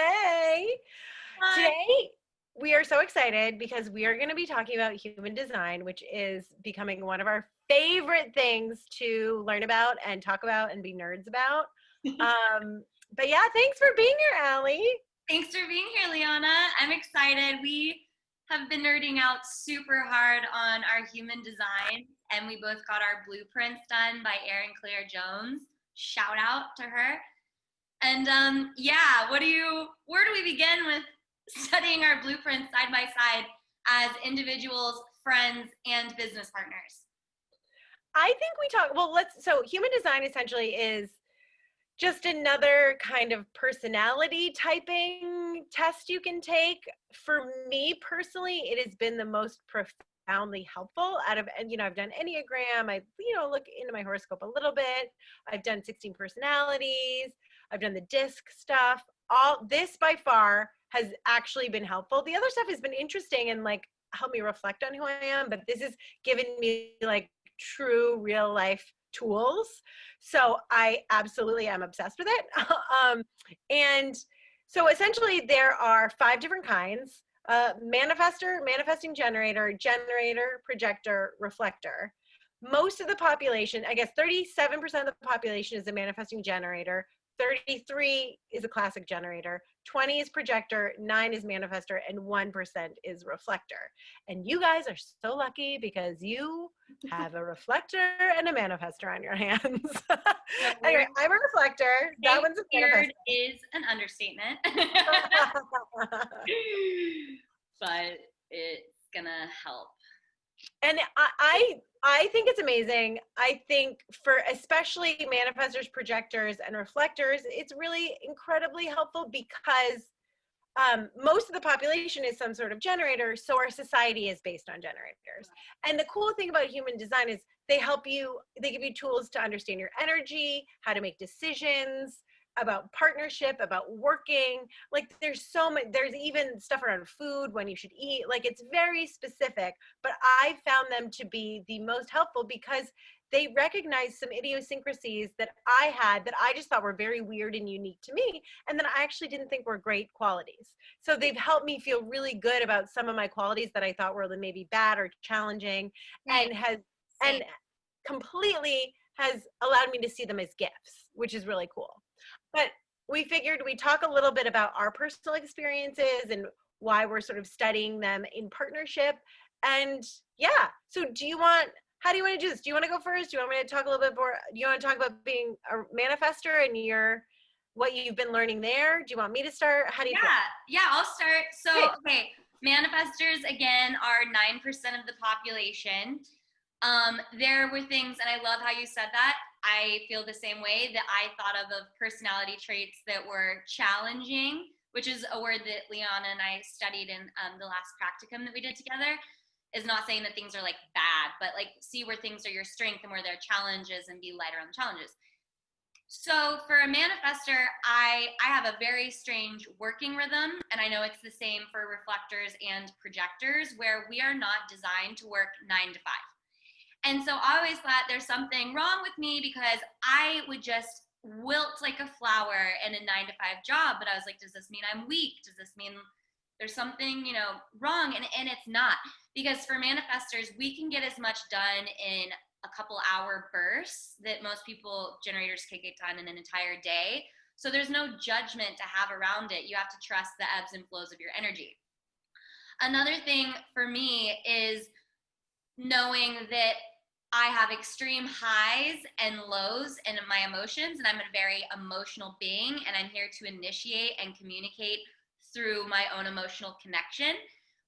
Hey, Hi. today we are so excited because we are going to be talking about human design, which is becoming one of our favorite things to learn about and talk about and be nerds about. But yeah, thanks for being here, Allie. Thanks for being here, Liana. I'm excited. We have been nerding out super hard on our human design, and we both got our blueprints done by Erin Claire Jones. Shout out to her. And yeah, where do we begin with studying our blueprints side by side as individuals, friends, and business partners? I think we talk, so human design essentially is just another kind of personality typing test you can take. For me personally, it has been the most profoundly helpful out of, and I've done Enneagram. I look into my horoscope a little bit. I've done 16 personalities. I've done the disc stuff. All this by far has actually been helpful. The other stuff has been interesting and like helped me reflect on who I am, but this has given me like true real life tools. So I absolutely am obsessed with it. And so essentially there are 5 different kinds: manifester, manifesting generator, generator, projector, reflector. Most of the population, I guess 37% of the population is a manifesting generator, 33 is a classic generator, 20 is projector, 9 is manifestor, and 1% is reflector. And you guys are so lucky because you have a reflector and a manifestor on your hands. Anyway, I'm a reflector. That one's a Weird manifestor. is an understatement. But it's gonna help. And I think it's amazing. I think for especially manifestors, projectors, and reflectors, it's really incredibly helpful because most of the population is some sort of generator, so our society is based on generators. And the cool thing about human design is they give you tools to understand your energy, how to make decisions about partnership, about working. Like there's even stuff around food, when you should eat. Like it's very specific, but I found them to be the most helpful because they recognize some idiosyncrasies that I had that I just thought were very weird and unique to me, and that I actually didn't think were great qualities. So they've helped me feel really good about some of my qualities that I thought were maybe bad or challenging, Same. and completely has allowed me to see them as gifts, which is really cool. But we figured we'd talk a little bit about our personal experiences and why we're sort of studying them in partnership. And yeah, so how do you want to do this? Do you want to go first? Do you want me to talk a little bit more? Do you want to talk about being a manifester and what you've been learning there? Do you want me to start? How do you feel? Yeah, I'll start. So, Great. okay, manifestors again are 9% of the population. There were things, and I love how you said that. I feel the same way that I thought of personality traits that were challenging, which is a word that Liana and I studied in the last practicum that we did together. Is not saying that things are like bad, but like see where things are your strength and where there are challenges and be lighter on the challenges. So for a manifester, I have a very strange working rhythm, and I know it's the same for reflectors and projectors, where we are not designed to work 9 to 5. And so I always thought there's something wrong with me because I would just wilt like a flower in a 9 to 5 job. But I was like, does this mean I'm weak? Does this mean there's something, wrong? And it's not. Because for manifestors, we can get as much done in a couple hour bursts that most people, generators, can get done in an entire day. So there's no judgment to have around it. You have to trust the ebbs and flows of your energy. Another thing for me is knowing that I have extreme highs and lows in my emotions, and I'm a very emotional being, and I'm here to initiate and communicate through my own emotional connection.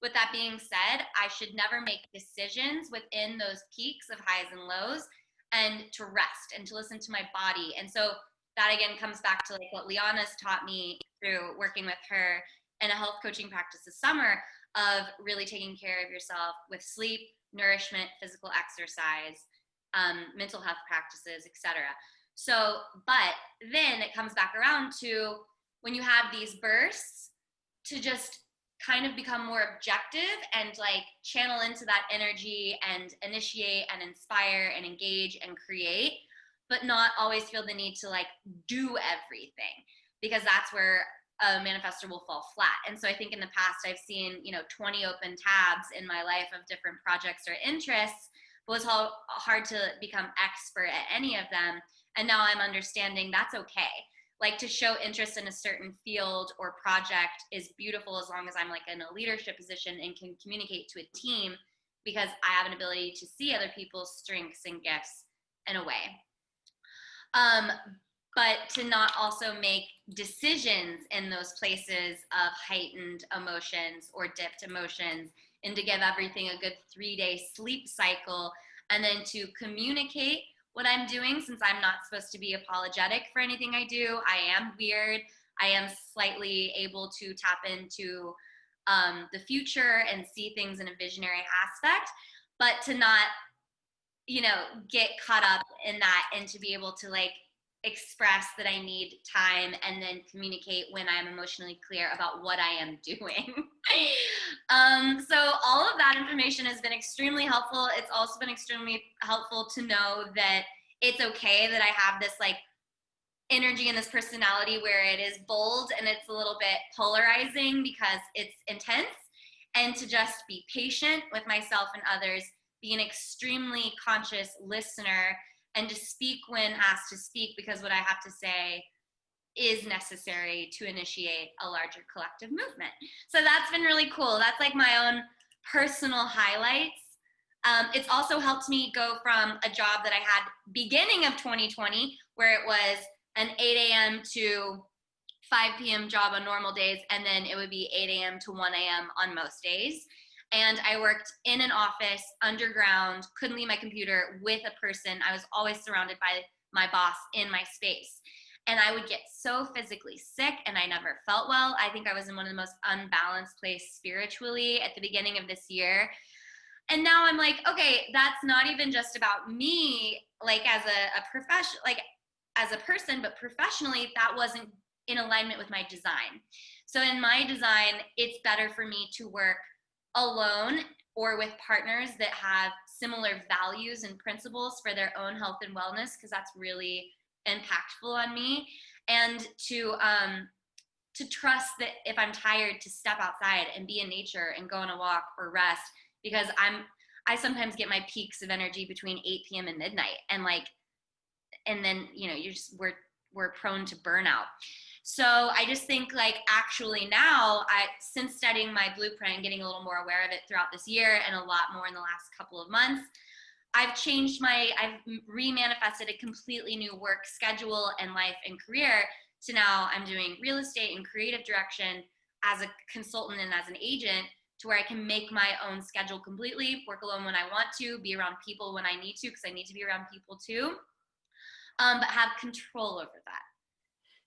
With that being said, I should never make decisions within those peaks of highs and lows, and to rest and to listen to my body. And so that again comes back to like what Liana's taught me through working with her in a health coaching practice this summer, of really taking care of yourself with sleep, nourishment, physical exercise, mental health practices, etc. So, but then it comes back around to when you have these bursts, to just kind of become more objective and like channel into that energy and initiate and inspire and engage and create, but not always feel the need to like do everything, because that's where a manifestor will fall flat. And so I think in the past I've seen, 20 open tabs in my life of different projects or interests, but it was hard to become expert at any of them. And now I'm understanding that's okay. Like, to show interest in a certain field or project is beautiful as long as I'm like in a leadership position and can communicate to a team, because I have an ability to see other people's strengths and gifts in a way. But to not also make decisions in those places of heightened emotions or dipped emotions, and to give everything a good 3-day sleep cycle, and then to communicate what I'm doing, since I'm not supposed to be apologetic for anything I do. I am weird. I am slightly able to tap into the future and see things in a visionary aspect, but to not, get caught up in that, and to be able to like express that I need time and then communicate when I'm emotionally clear about what I am doing. So all of that information has been extremely helpful. It's also been extremely helpful to know that it's okay that I have this like energy and this personality where it is bold and it's a little bit polarizing because it's intense, and to just be patient with myself and others, be an extremely conscious listener, and to speak when asked to speak, because what I have to say is necessary to initiate a larger collective movement. So that's been really cool. That's like my own personal highlights. It's also helped me go from a job that I had beginning of 2020, where it was an 8 a.m. to 5 p.m. job on normal days, and then it would be 8 a.m. to 1 a.m. on most days. And I worked in an office underground, couldn't leave my computer, with a person. I was always surrounded by my boss in my space. And I would get so physically sick, and I never felt well. I think I was in one of the most unbalanced places spiritually at the beginning of this year. And now I'm like, okay, that's not even just about me, like as a profession, like as a person, but professionally, that wasn't in alignment with my design. So in my design, it's better for me to work alone or with partners that have similar values and principles for their own health and wellness, because that's really impactful on me. And to trust that if I'm tired, to step outside and be in nature and go on a walk or rest, because I sometimes get my peaks of energy between 8 p.m. and midnight, and then we're prone to burnout. So I just think like actually now, since studying my blueprint and getting a little more aware of it throughout this year, and a lot more in the last couple of months, I've remanifested a completely new work schedule and life and career, to now I'm doing real estate and creative direction as a consultant and as an agent, to where I can make my own schedule completely, work alone when I want to, be around people when I need to, because I need to be around people too, but have control over that.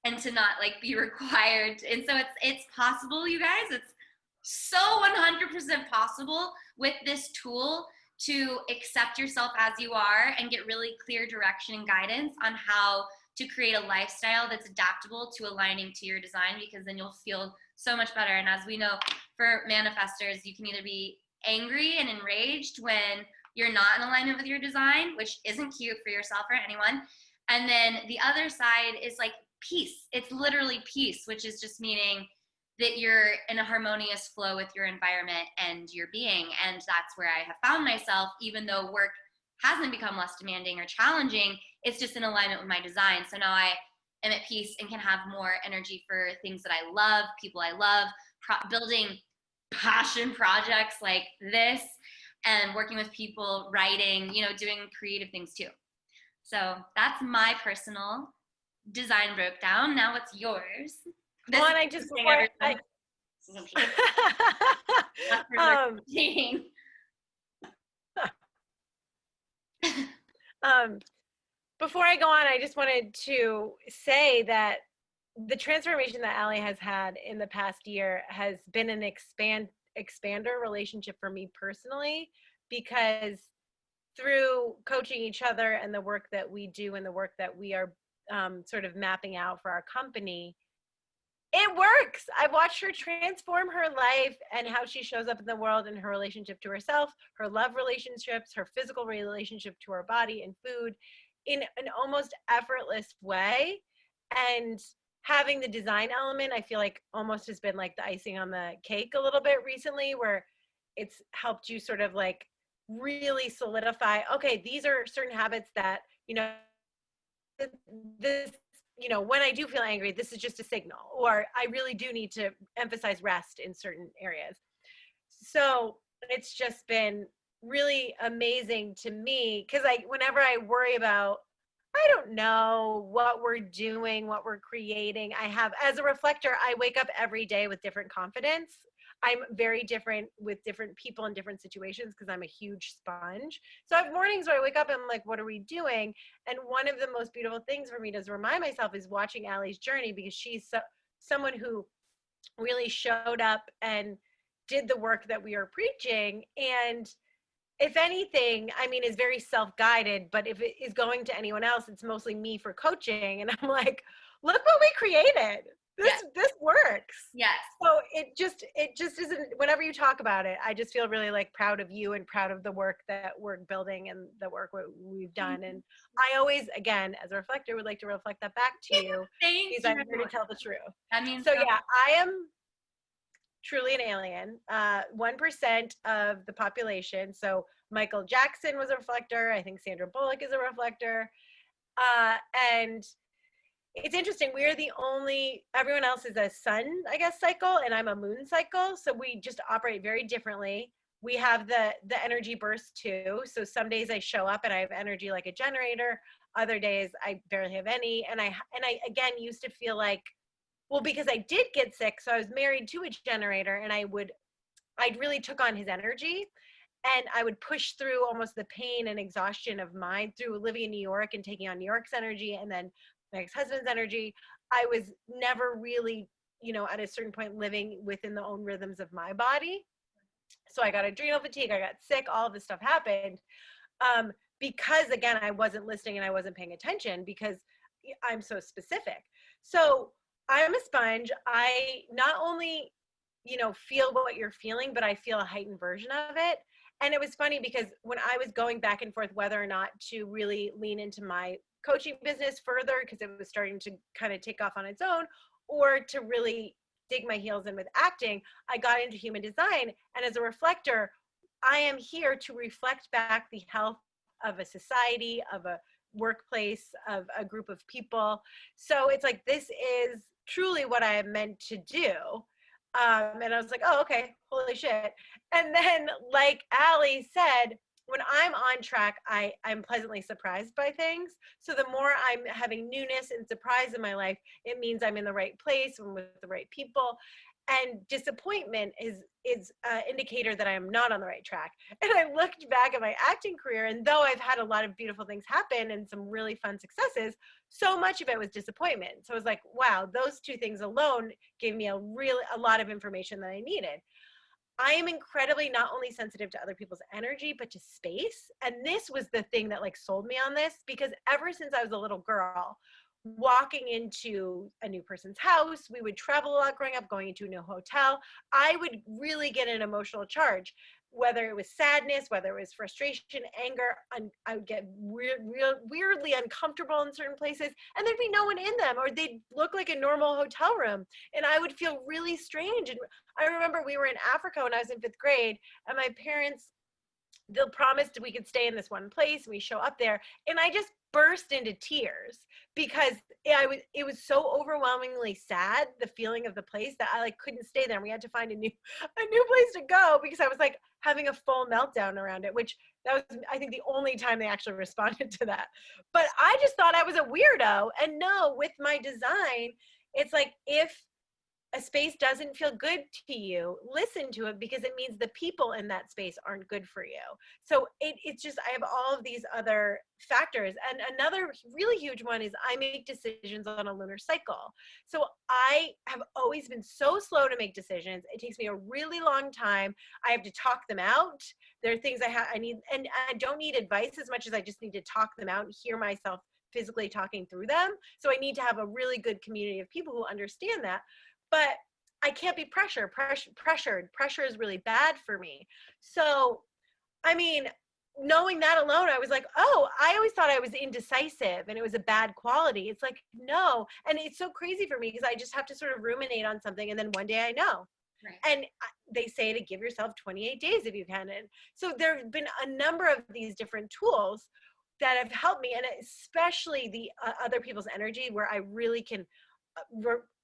And to not like be required. And so it's possible, you guys. It's so 100% possible with this tool to accept yourself as you are and get really clear direction and guidance on how to create a lifestyle that's adaptable to aligning to your design, because then you'll feel so much better. And as we know, for manifestors, you can either be angry and enraged when you're not in alignment with your design, which isn't cute for yourself or anyone. And then the other side is like peace. It's literally peace, which is just meaning that you're in a harmonious flow with your environment and your being. And that's where I have found myself, even though work hasn't become less demanding or challenging, it's just in alignment with my design. So now I am at peace and can have more energy for things that I love, people I love, building passion projects like this, and working with people, writing, doing creative things too. So that's my personal design breakdown. Now what's yours? Well, and I just before before I go on, I just wanted to say that the transformation that Alli has had in the past year has been an expander relationship for me personally, because through coaching each other and the work that we do and the work that we are sort of mapping out for our company, it works. I've watched her transform her life and how she shows up in the world, and her relationship to herself, her love relationships, her physical relationship to her body and food, in an almost effortless way. And having the design element, I feel like almost has been like the icing on the cake a little bit recently, where it's helped you sort of like really solidify, okay, these are certain habits that, this, when I do feel angry, this is just a signal, or I really do need to emphasize rest in certain areas. So it's just been really amazing to me, because whenever I worry about, I don't know what we're doing, what we're creating, I have, as a reflector, I wake up every day with different confidence. I'm very different with different people in different situations because I'm a huge sponge. So I have mornings where I wake up and I'm like, what are we doing? And one of the most beautiful things for me to remind myself is watching Alli's journey, because she's someone who really showed up and did the work that we are preaching. And if anything, I mean, is very self-guided, but if it is going to anyone else, it's mostly me for coaching. And I'm like, look what we created. This works. Yes. So it just isn't, whenever you talk about it, I just feel really like proud of you and proud of the work that we're building and the work we've done. And I always, again, as a reflector, would like to reflect that back to you. Thank Because you. I'm here to tell the truth. That means so. Yeah, I am truly an alien. 1% of the population. So Michael Jackson was a reflector. I think Sandra Bullock is a reflector. And it's interesting. We're the only, everyone else is a sun, I guess, cycle, and I'm a moon cycle. So we just operate very differently. We have the energy burst too. So some days I show up and I have energy like a generator. Other days I barely have any. And I again used to feel like, well, because I did get sick, so I was married to a generator, and I'd really took on his energy, and I would push through almost the pain and exhaustion of mine through living in New York and taking on New York's energy, and then my ex-husband's energy. I was never really, at a certain point living within the own rhythms of my body. So I got adrenal fatigue, I got sick, all of this stuff happened. Because again, I wasn't listening and I wasn't paying attention because I'm so specific. So I'm a sponge. I not only, feel what you're feeling, but I feel a heightened version of it. And it was funny because when I was going back and forth whether or not to really lean into my coaching business further, because it was starting to kind of take off on its own, or to really dig my heels in with acting, I got into human design. And as a reflector, I am here to reflect back the health of a society, of a workplace, of a group of people. So it's like, this is truly what I am meant to do. And I was like, oh, okay, holy shit. And then, like Alli said, when I'm on track, I'm pleasantly surprised by things. So the more I'm having newness and surprise in my life, it means I'm in the right place, I'm with the right people. And disappointment is an indicator that I am not on the right track. And I looked back at my acting career, and though I've had a lot of beautiful things happen and some really fun successes, so much of it was disappointment. So I was like, wow, those two things alone gave me a lot of information that I needed. I am incredibly not only sensitive to other people's energy, but to space. And this was the thing that like sold me on this, because ever since I was a little girl, walking into a new person's house, we would travel a lot growing up, going into a new hotel, I would really get an emotional charge, whether it was sadness, whether it was frustration, anger. I would get weirdly uncomfortable in certain places, and there'd be no one in them, or they'd look like a normal hotel room, and I would feel really strange. And I remember we were in Africa when I was in 5th grade, and my parents, they promised we could stay in this one place, and we show up there, and I just burst into tears because it was so overwhelmingly sad, the feeling of the place, that I like couldn't stay there. And we had to find a new place to go because I was like having a full meltdown around it, which that was, I think, the only time they actually responded to that. But I just thought I was a weirdo. And no, with my design, it's like, if a space doesn't feel good to you, listen to it, because it means the people in that space aren't good for you. So it's just, I have all of these other factors. And another really huge one is I make decisions on a lunar cycle. So I have always been so slow to make decisions. It takes me a really long time. I have to talk them out. There are things I need, and I don't need advice as much as I just need to talk them out and hear myself physically talking through them. So I need to have a really good community of people who understand that. But I can't be pressured. Pressure is really bad for me. So, I mean, knowing that alone, I was like, oh, I always thought I was indecisive and it was a bad quality. It's like, no. And it's so crazy for me because I just have to sort of ruminate on something. And then one day I know. Right. And they say to give yourself 28 days if you can. And so there have been a number of these different tools that have helped me, and especially the other people's energy, where I really can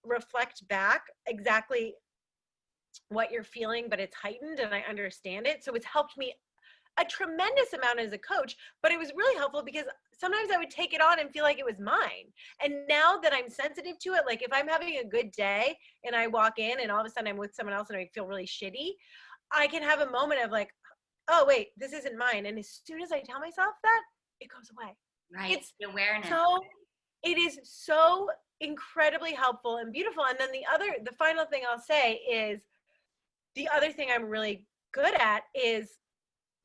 reflect back exactly what you're feeling, but it's heightened and I understand it. So it's helped me a tremendous amount as a coach, but it was really helpful because sometimes I would take it on and feel like it was mine. And now that I'm sensitive to it, like if I'm having a good day and I walk in and all of a sudden I'm with someone else and I feel really shitty, I can have a moment of like, oh, wait, this isn't mine. And as soon as I tell myself that, it goes away. Right. It's the awareness. So, it is so incredibly helpful and beautiful. And then the final thing I'll say is the other thing I'm really good at is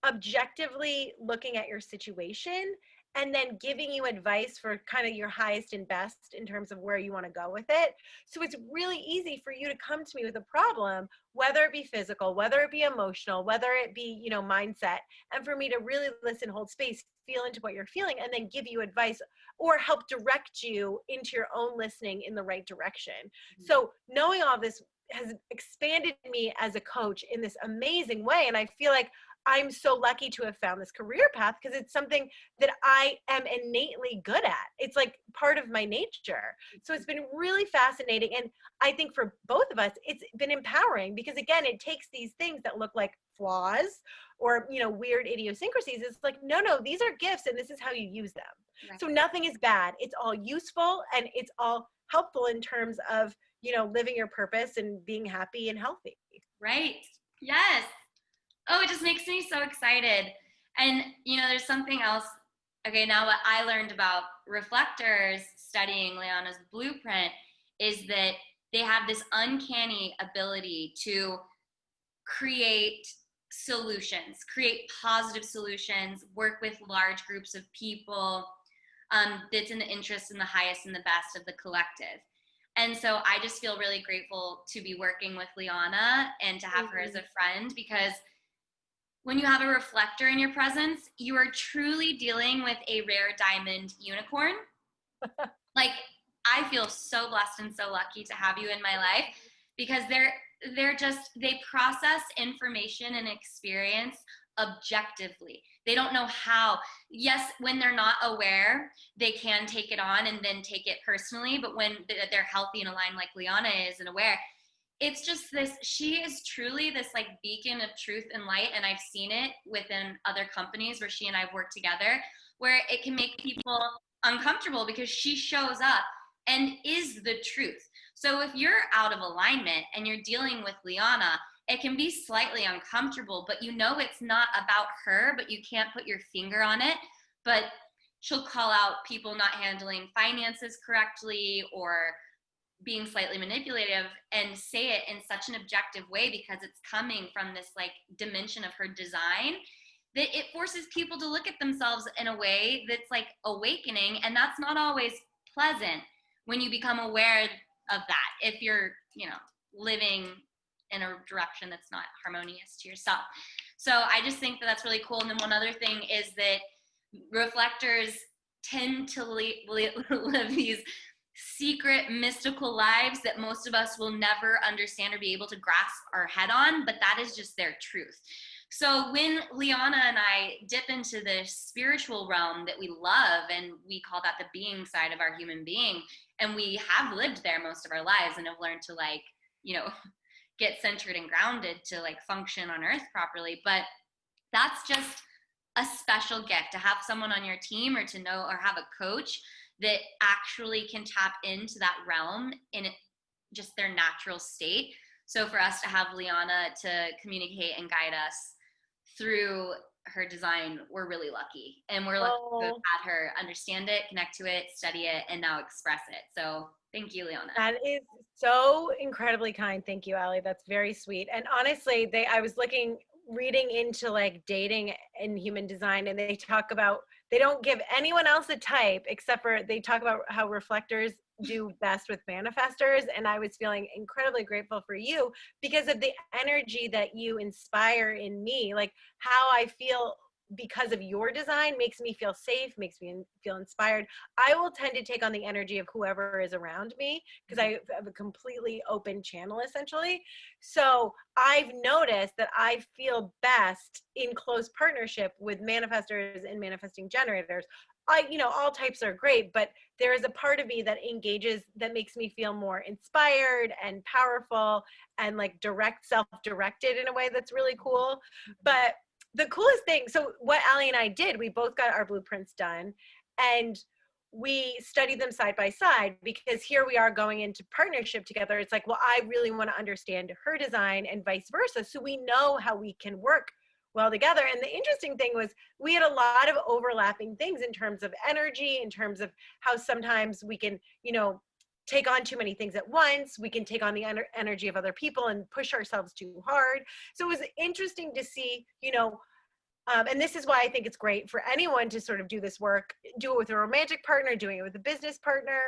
objectively looking at your situation and then giving you advice for kind of your highest and best in terms of where you want to go with it. So it's really easy for you to come to me with a problem, whether it be physical, whether it be emotional, whether it be, mindset, and for me to really listen, hold space, feel into what you're feeling, and then give you advice or help direct you into your own listening in the right direction. So knowing all this has expanded me as a coach in this amazing way. And I feel like I'm so lucky to have found this career path because it's something that I am innately good at. It's like part of my nature. So it's been really fascinating. And I think for both of us, it's been empowering because again, it takes these things that look like flaws or, weird idiosyncrasies. It's like, no, these are gifts and this is how you use them. Right. So nothing is bad. It's all useful and it's all helpful in terms of, living your purpose and being happy and healthy. Right. Yes. Oh, it just makes me so excited. And, there's something else. Okay, now what I learned about reflectors studying Lianna's blueprint is that they have this uncanny ability to create solutions, create positive solutions, work with large groups of people that's in the interest and the highest and the best of the collective. And so I just feel really grateful to be working with Lianna and to have her as a friend because when you have a reflector in your presence, you are truly dealing with a rare diamond unicorn. Like, I feel so blessed and so lucky to have you in my life because they process information and experience objectively. They don't know how. Yes, when they're not aware, they can take it on and then take it personally. But when they're healthy and aligned like Lianna is and aware, it's just this, she is truly this like beacon of truth and light. And I've seen it within other companies where she and I've worked together, where it can make people uncomfortable because she shows up and is the truth. So if you're out of alignment and you're dealing with Lianna, it can be slightly uncomfortable, but it's not about her, but you can't put your finger on it. But she'll call out people not handling finances correctly or being slightly manipulative and say it in such an objective way because it's coming from this like dimension of her design that it forces people to look at themselves in a way that's like awakening. And that's not always pleasant when you become aware of that. If you're, living in a direction that's not harmonious to yourself. So I just think that that's really cool. And then one other thing is that reflectors tend to live these secret mystical lives that most of us will never understand or be able to grasp our head on, but that is just their truth. So when Lianna and I dip into the spiritual realm that we love, and we call that the being side of our human being, and we have lived there most of our lives and have learned to get centered and grounded to like function on earth properly. But that's just a special gift to have someone on your team or to know or have a coach that actually can tap into that realm in just their natural state. So for us to have Lianna to communicate and guide us through her design, we're really lucky. And we're lucky to have had her understand it, connect to it, study it, and now express it. So thank you, Lianna. That is so incredibly kind. Thank you, Alli. That's very sweet. And honestly, I was reading into like dating and human design, and they don't give anyone else a type except for they talk about how reflectors do best with manifestors. And I was feeling incredibly grateful for you because of the energy that you inspire in me, like how I feel because of your design makes me feel safe, makes me feel inspired, I will tend to take on the energy of whoever is around me because I have a completely open channel essentially. So I've noticed that I feel best in close partnership with manifestors and manifesting generators. All types are great, but there is a part of me that engages, that makes me feel more inspired and powerful and like self-directed in a way that's really cool. But the coolest thing, so what Alli and I did, we both got our blueprints done and we studied them side by side, because here we are going into partnership together. It's like, well, I really want to understand her design and vice versa. So we know how we can work well together. And the interesting thing was we had a lot of overlapping things in terms of energy, in terms of how sometimes we can, take on too many things at once. We can take on the energy of other people and push ourselves too hard. So it was interesting to see, and this is why I think it's great for anyone to sort of do this work, do it with a romantic partner, doing it with a business partner.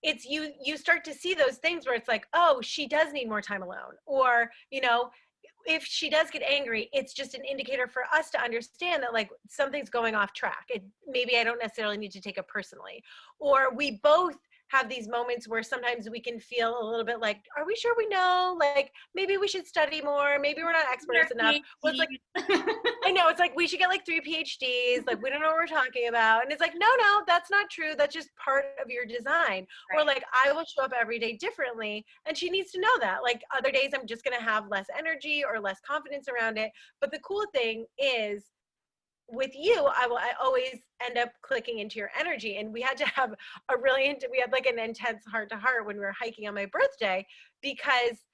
It's you start to see those things where it's like, oh, she does need more time alone, or if she does get angry, it's just an indicator for us to understand that like something's going off track. Maybe I don't necessarily need to take it personally. Or we both have these moments where sometimes we can feel a little bit like, are we sure we know? Like maybe we should study more. Maybe we're not experts enough. Well, it's like, I know, it's like we should get like 3 PhDs. Like we don't know what we're talking about. And it's like, no, that's not true. That's just part of your design. Right. Or like I will show up every day differently, and she needs to know that. Like other days I'm just gonna have less energy or less confidence around it. But the cool thing is with you, I always end up clicking into your energy. And we had to have we had like an intense heart to heart when we were hiking on my birthday, because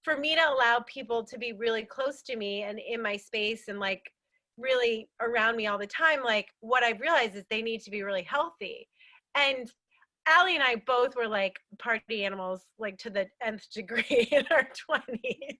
for me to allow people to be really close to me and in my space and like really around me all the time, like what I've realized is they need to be really healthy. And Alli and I both were like party animals, like to the nth degree in our 20s.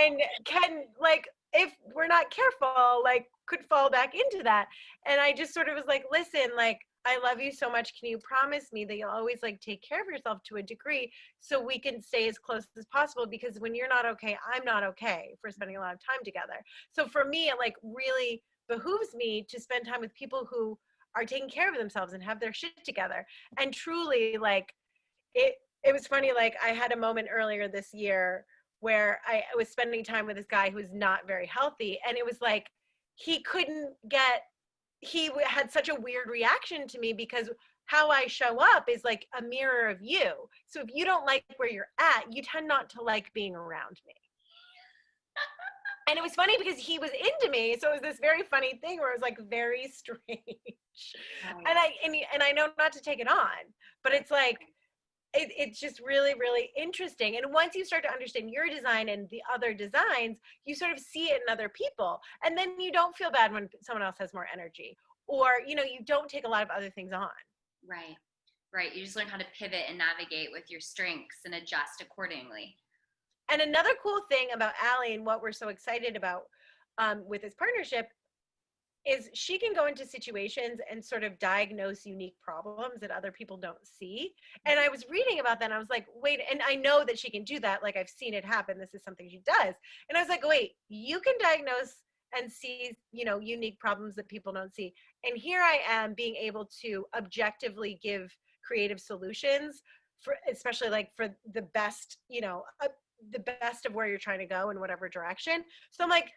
And can, like, if we're not careful, like could fall back into that. And I just sort of was like, listen, like, I love you so much. Can you promise me that you'll always like take care of yourself to a degree so we can stay as close as possible? Because when you're not okay, I'm not okay for spending a lot of time together. So for me, it like really behooves me to spend time with people who are taking care of themselves and have their shit together. And truly, like, it was funny, like I had a moment earlier this year where I was spending time with this guy who was not very healthy, and it was like he had such a weird reaction to me, because how I show up is like a mirror of you. So if you don't like where you're at, you tend not to like being around me. And it was funny because he was into me, so it was this very funny thing where it was like very strange. Right. And I know not to take it on, but it's like it's just really, really interesting. And once you start to understand your design and the other designs, you sort of see it in other people. And then you don't feel bad when someone else has more energy, or, you don't take a lot of other things on. Right. You just learn how to pivot and navigate with your strengths and adjust accordingly. And another cool thing about Alli and what we're so excited about with this partnership is she can go into situations and sort of diagnose unique problems that other people don't see. And I was reading about that and I was like, wait, and I know that she can do that. Like I've seen it happen. This is something she does. And I was like, wait, you can diagnose and see, unique problems that people don't see. And here I am being able to objectively give creative solutions for, especially like for the best, the best of where you're trying to go in whatever direction. So I'm like,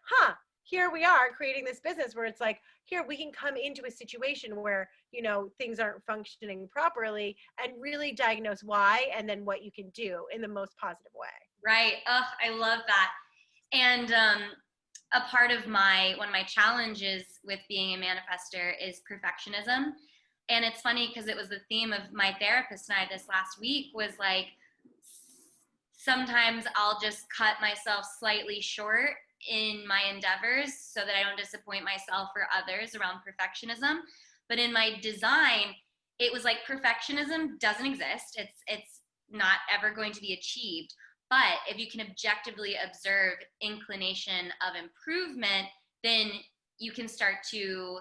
here we are creating this business where it's like, here we can come into a situation where, things aren't functioning properly and really diagnose why, and then what you can do in the most positive way. Right. Oh, I love that. And a part of one of my challenges with being a manifester is perfectionism. And it's funny because it was the theme of my therapist and I this last week was like, sometimes I'll just cut myself slightly short in my endeavors so that I don't disappoint myself or others around perfectionism. But in my design, it was like perfectionism doesn't exist. It's not ever going to be achieved. But if you can objectively observe inclination of improvement, then you can start to,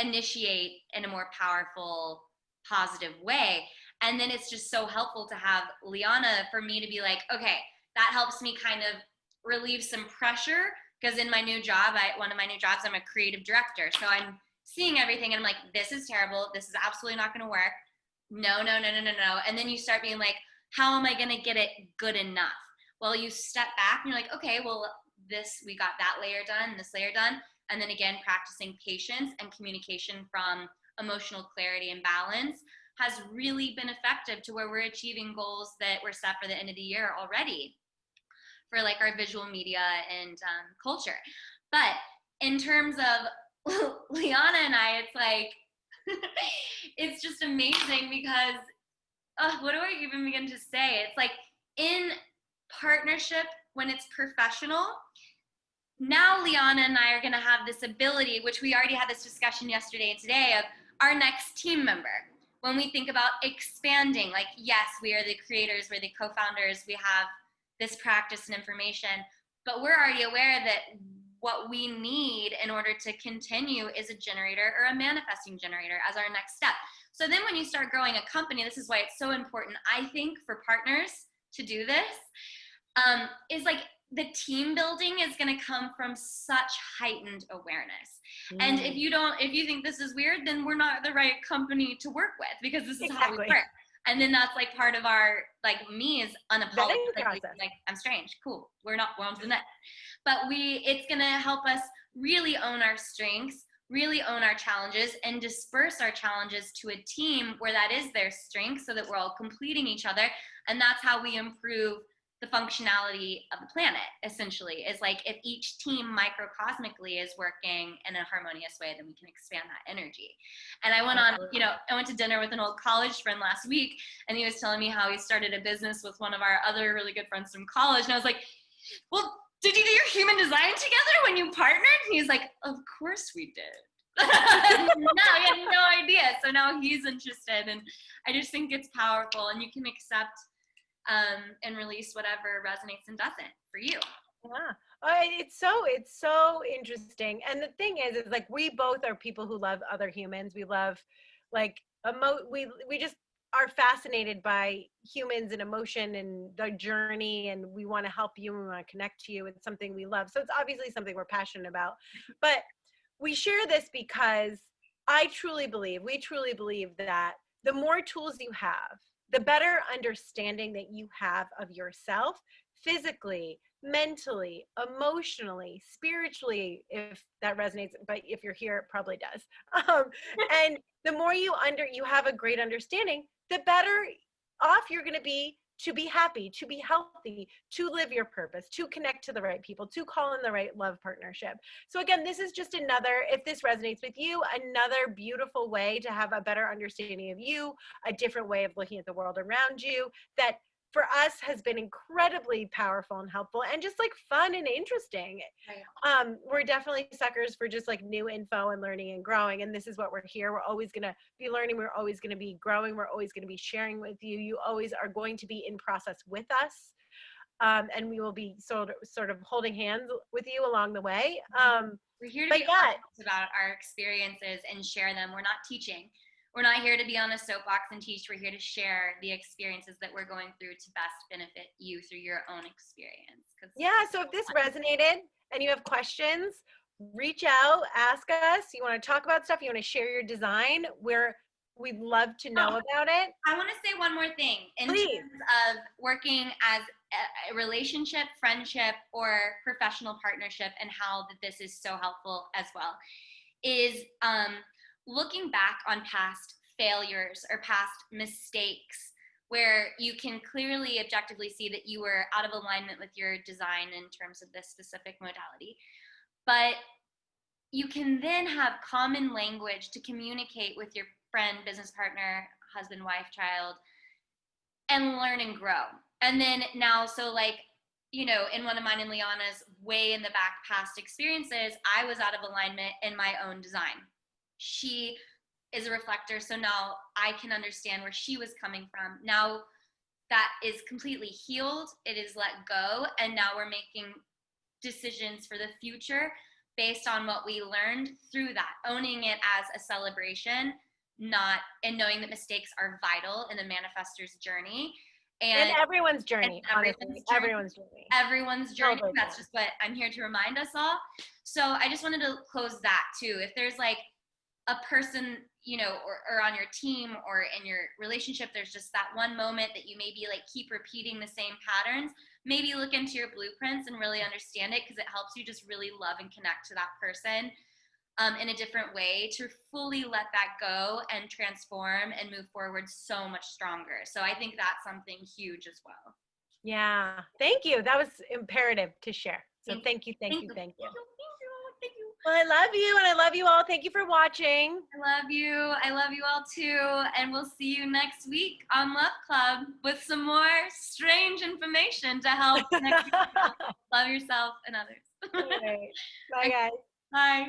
initiate in a more powerful, positive way. And then it's just so helpful to have Lianna for me to be like, okay, that helps me kind of relieve some pressure Because in my new job, one of my new jobs, I'm a creative director. So I'm seeing everything and I'm like, this is terrible. This is absolutely not going to work. No, no, no, no, no, no. And then you start being like, how am I going to get it good enough? Well, you step back and you're like, okay, well, we got that layer done, this layer done. And then again, practicing patience and communication from emotional clarity and balance has really been effective to where we're achieving goals that were set for the end of the year already for like our visual media and culture. But in terms of Lianna and I, it's like, it's just amazing because what do I even begin to say? It's like in partnership, when it's professional, now Lianna and I are going to have this ability, which we already had this discussion yesterday and today, of our next team member. When we think about expanding, like, yes, we are the creators, we're the co-founders, we have this practice and information, but we're already aware that what we need in order to continue is a generator or a manifesting generator as our next step. So then when you start growing a company, this is why it's so important, I think, for partners to do this, is like the team building is going to come from such heightened awareness. And if you think this is weird, then we're not the right company to work with, because this is how we work. And then that's like part of our, like, me is unapologetically like, I'm strange. Cool. We're on to the next. But it's going to help us really own our strengths, really own our challenges, and disperse our challenges to a team where that is their strength, so that we're all completing each other. And that's how we improve the functionality of the planet, essentially, is like if each team microcosmically is working in a harmonious way, then we can expand that energy. And I went to dinner with an old college friend last week, and he was telling me how he started a business with one of our other really good friends from college. And I was like, well, did you do your human design together when you partnered? And he's like, of course we did. No, he had no idea. So now he's interested, and I just think it's powerful, and you can accept and release whatever resonates and doesn't for you. Yeah, it's so interesting. And the thing is like, we both are people who love other humans. We love, like, we just are fascinated by humans and emotion and the journey, and we want to help you and we want to connect to you. It's something we love. So it's obviously something we're passionate about. But we share this because we truly believe that the more tools you have, the better understanding that you have of yourself, physically, mentally, emotionally, spiritually, if that resonates, but if you're here, it probably does. And the more you have a great understanding, the better off you're going to be happy, to be healthy, to live your purpose, to connect to the right people, to call in the right love partnership. So again, this is just another, if this resonates with you, another beautiful way to have a better understanding of you, a different way of looking at the world around you, that for us has been incredibly powerful and helpful, and just like fun and interesting. Right. We're definitely suckers for just like new info and learning and growing. And this is what we're here. We're always going to be learning. We're always going to be growing. We're always going to be sharing with you. You always are going to be in process with us. And we will be sort of holding hands with you along the way. We're here to be honest about our experiences and share them. We're not teaching. We're not here to be on a soapbox and teach. We're here to share the experiences that we're going through to best benefit you through your own experience. Yeah, so if this resonated and you have questions, reach out, ask us. You want to talk about stuff, you want to share your design, we'd love to know about it. I want to say one more thing. In terms of working as a relationship, friendship, or professional partnership, and how that this is so helpful as well, is looking back on past failures or past mistakes where you can clearly objectively see that you were out of alignment with your design in terms of this specific modality. But you can then have common language to communicate with your friend, business partner, husband, wife, child, and learn and grow. And then now, so like, you know, in one of mine and Lianna's way in the back past experiences, I was out of alignment in my own design. She is a reflector, so now I can understand where she was coming from. Now that is completely healed, it is let go, and now we're making decisions for the future based on what we learned through that, owning it as a celebration, and knowing that mistakes are vital in the manifestor's journey, And everyone's and journey, honestly, everyone's journey. everyone's journey. Totally. That's just what I'm here to remind us all. So I just wanted to close that too. If there's like a person, you know, or on your team or in your relationship, there's just that one moment that you maybe like keep repeating the same patterns, maybe look into your blueprints and really understand it, because it helps you just really love and connect to that person in a different way, to fully let that go and transform and move forward so much stronger. So I think that's something huge as well. Yeah. Thank you. That was imperative to share. So thank you. Thank you. Well, I love you and I love you all. Thank you for watching. I love you. I love you all too. And we'll see you next week on Love Club with some more strange information to help connect you. Love yourself and others. All right. Bye, guys. Bye.